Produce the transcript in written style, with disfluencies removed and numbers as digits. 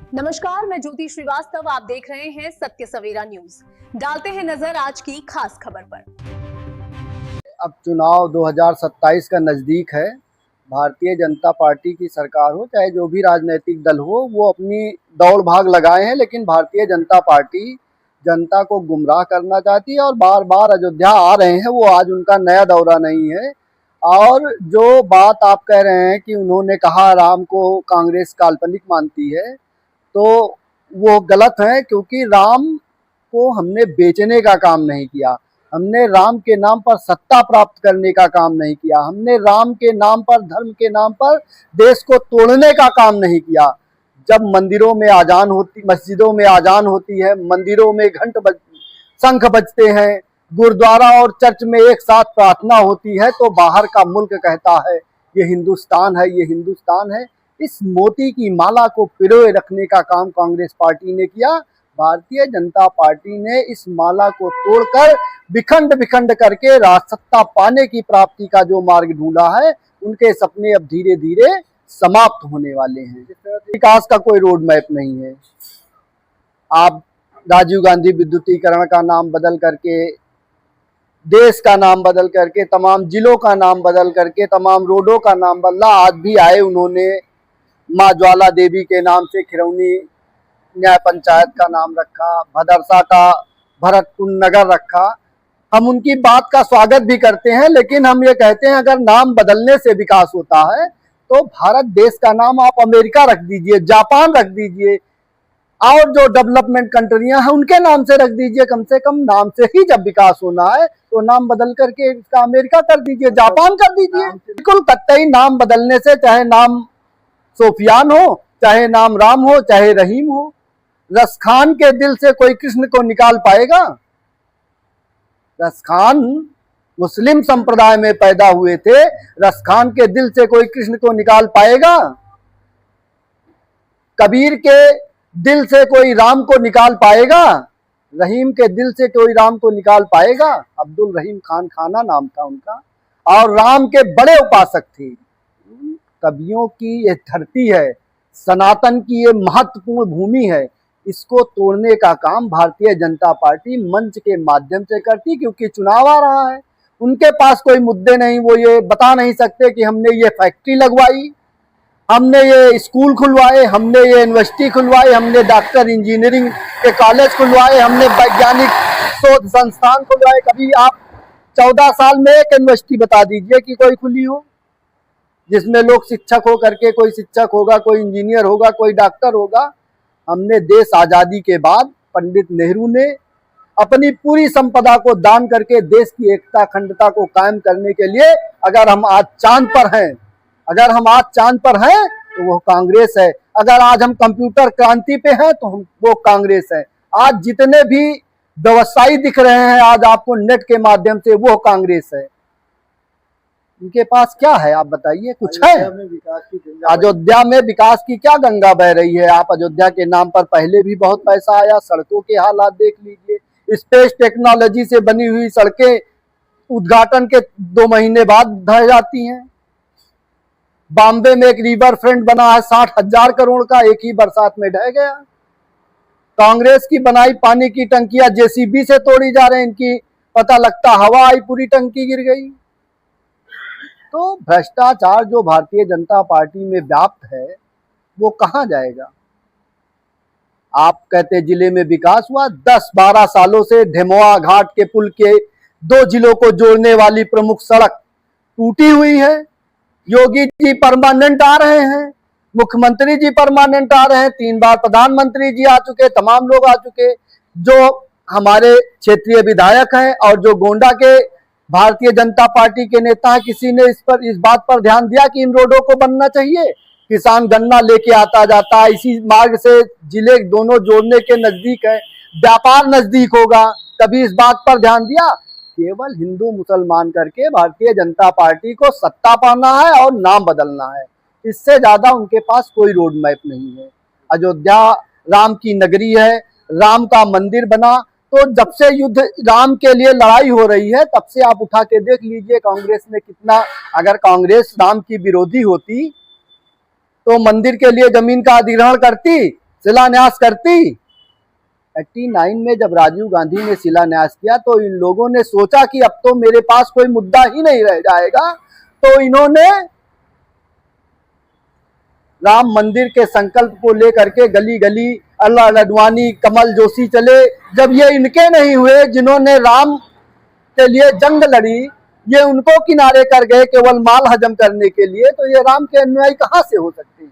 नमस्कार, मैं ज्योति श्रीवास्तव। आप देख रहे हैं सत्य सवेरा न्यूज। डालते हैं नजर आज की खास खबर पर। अब चुनाव 2027 का नजदीक है। भारतीय जनता पार्टी की सरकार हो चाहे जो भी राजनीतिक दल हो, वो अपनी दौड़ भाग लगाए हैं, लेकिन भारतीय जनता पार्टी जनता को गुमराह करना चाहती है और बार बार अयोध्या आ रहे हैं। वो आज उनका नया दौरा नहीं है। और जो बात आप कह रहे हैं कि उन्होंने कहा राम को कांग्रेस काल्पनिक मानती है, तो वो गलत है, क्योंकि राम को हमने बेचने का काम नहीं किया, हमने राम के नाम पर सत्ता प्राप्त करने का काम नहीं किया, हमने राम के नाम पर, धर्म के नाम पर देश को तोड़ने का काम नहीं किया। जब मंदिरों में आजान होती, मस्जिदों में आजान होती है, मंदिरों में शंख बजते हैं, गुरुद्वारा और चर्च में एक साथ प्रार्थना होती है, तो बाहर का मुल्क कहता है ये हिंदुस्तान है, ये हिंदुस्तान है। इस मोती की माला को पिरोए रखने का काम कांग्रेस पार्टी ने किया। भारतीय जनता पार्टी ने इस माला को तोड़कर विखंड विखंड करके राजसत्ता पाने की प्राप्ति का जो मार्ग ढूंढा है, उनके सपने अब धीरे धीरे समाप्त होने वाले हैं। विकास का कोई रोड मैप नहीं है। आप राजीव गांधी विद्युतीकरण का नाम बदल करके, देश का नाम बदल करके, तमाम जिलों का नाम बदल करके, तमाम रोडों का नाम बदला। आज भी आए उन्होंने माँ ज्वाला देवी के नाम से खिरौनी न्याय पंचायत का नाम रखा, भदरसा का भरतकुंड नगर रखा। हम उनकी बात का स्वागत भी करते हैं, लेकिन हम ये कहते हैं अगर नाम बदलने से विकास होता है तो भारत देश का नाम आप अमेरिका रख दीजिए, जापान रख दीजिए, और जो डेवलपमेंट कंट्रियां हैं उनके नाम से रख दीजिए। कम से कम नाम से ही जब विकास होना है तो नाम बदल करके इसका अमेरिका कर दीजिए, जापान कर दीजिए। बिल्कुल कतई नाम बदलने से, चाहे नाम सोफियान हो, चाहे नाम राम हो, चाहे रहीम हो, रसखान के दिल से कोई कृष्ण को निकाल पाएगा? रसखान मुस्लिम संप्रदाय में पैदा हुए थे, रसखान के दिल से कोई कृष्ण को निकाल पाएगा? कबीर के दिल से कोई राम को निकाल पाएगा? रहीम के दिल से कोई राम को निकाल पाएगा? अब्दुल रहीम खान खाना नाम था उनका, और राम के बड़े उपासक थे। कवियों की ये धरती है, सनातन की ये महत्वपूर्ण भूमि है, इसको तोड़ने का काम भारतीय जनता पार्टी मंच के माध्यम से करती। क्योंकि चुनाव आ रहा है, उनके पास कोई मुद्दे नहीं, वो ये बता नहीं सकते कि हमने ये फैक्ट्री लगवाई, हमने ये स्कूल खुलवाए, हमने ये यूनिवर्सिटी खुलवाई, हमने डॉक्टर इंजीनियरिंग के कॉलेज खुलवाए, हमने वैज्ञानिक शोध संस्थान खुलवाए। कभी आप 14 साल में एक यूनिवर्सिटी बता दीजिए कि कोई खुली हो जिसमें लोग शिक्षक हो करके, कोई शिक्षक होगा, कोई इंजीनियर होगा, कोई डॉक्टर होगा। हमने देश आज़ादी के बाद पंडित नेहरू ने अपनी पूरी संपदा को दान करके देश की एकता अखंडता को कायम करने के लिए, अगर हम आज चांद पर हैं, अगर हम आज चांद पर हैं तो वो कांग्रेस है। अगर आज हम कंप्यूटर क्रांति पे हैं तो वो कांग्रेस है। आज जितने भी व्यवसायी दिख रहे हैं आज आपको नेट के माध्यम से, वो कांग्रेस है। उनके पास क्या है आप बताइए? कुछ है? अयोध्या में विकास की क्या गंगा बह रही है? आप अयोध्या के नाम पर पहले भी बहुत पैसा आया, सड़कों के हालात देख लीजिए। स्पेस टेक्नोलॉजी से बनी हुई सड़कें उद्घाटन के 2 महीने बाद ढह जाती हैं। बॉम्बे में एक रिवर फ्रंट बना है 60,000 करोड़ का, एक ही बरसात में ढह गया। कांग्रेस की बनाई पानी की टंकियां जेसीबी से तोड़ी जा रही हैं, इनकी पता लगता हवा आई, पूरी टंकी गिर गई। तो भ्रष्टाचार जो भारतीय जनता पार्टी में व्याप्त है वो कहां जाएगा? आप कहते जिले में विकास हुआ, 10-12 सालों से ढेमुआ घाट के पुल के 2 जिलों को जोड़ने वाली प्रमुख सड़क टूटी हुई है। योगी जी परमानेंट आ रहे हैं, मुख्यमंत्री जी परमानेंट आ रहे हैं, 3 बार प्रधानमंत्री जी आ चुके, तमाम लोग आ चुके। जो हमारे क्षेत्रीय विधायक हैं और जो गोंडा के भारतीय जनता पार्टी के नेता हैं, किसी ने इस बात पर ध्यान दिया कि इन रोडों को बनना चाहिए? किसान गन्ना लेके आता जाता है, इसी मार्ग से जिले दोनों जोड़ने के नजदीक है, व्यापार नजदीक होगा, कभी इस बात पर ध्यान दिया? केवल हिंदू मुसलमान करके भारतीय जनता पार्टी को सत्ता पाना है और नाम बदलना है। इससे ज्यादा उनके पास कोई रोड मैप नहीं है। अयोध्या राम की नगरी है, राम का मंदिर बना, तो जब से युद्ध राम के लिए लड़ाई हो रही है तब से आप उठा के देख लीजिए कांग्रेस ने कितना। अगर कांग्रेस राम की विरोधी होती तो मंदिर के लिए जमीन का अधिग्रहण करती, शिलान्यास करती। 89 में जब राजीव गांधी ने शिलान्यास किया तो इन लोगों ने सोचा कि अब तो मेरे पास कोई मुद्दा ही नहीं रह जाएगा, तो इन्होंने राम मंदिर के संकल्प को लेकर के गली गली अल्लाह लडवानी, कमल जोशी चले। जब ये इनके नहीं हुए जिन्होंने राम के लिए जंग लड़ी, ये उनको किनारे कर गए केवल माल हजम करने के लिए, तो ये राम के अनुयायी कहां से हो सकते हैं।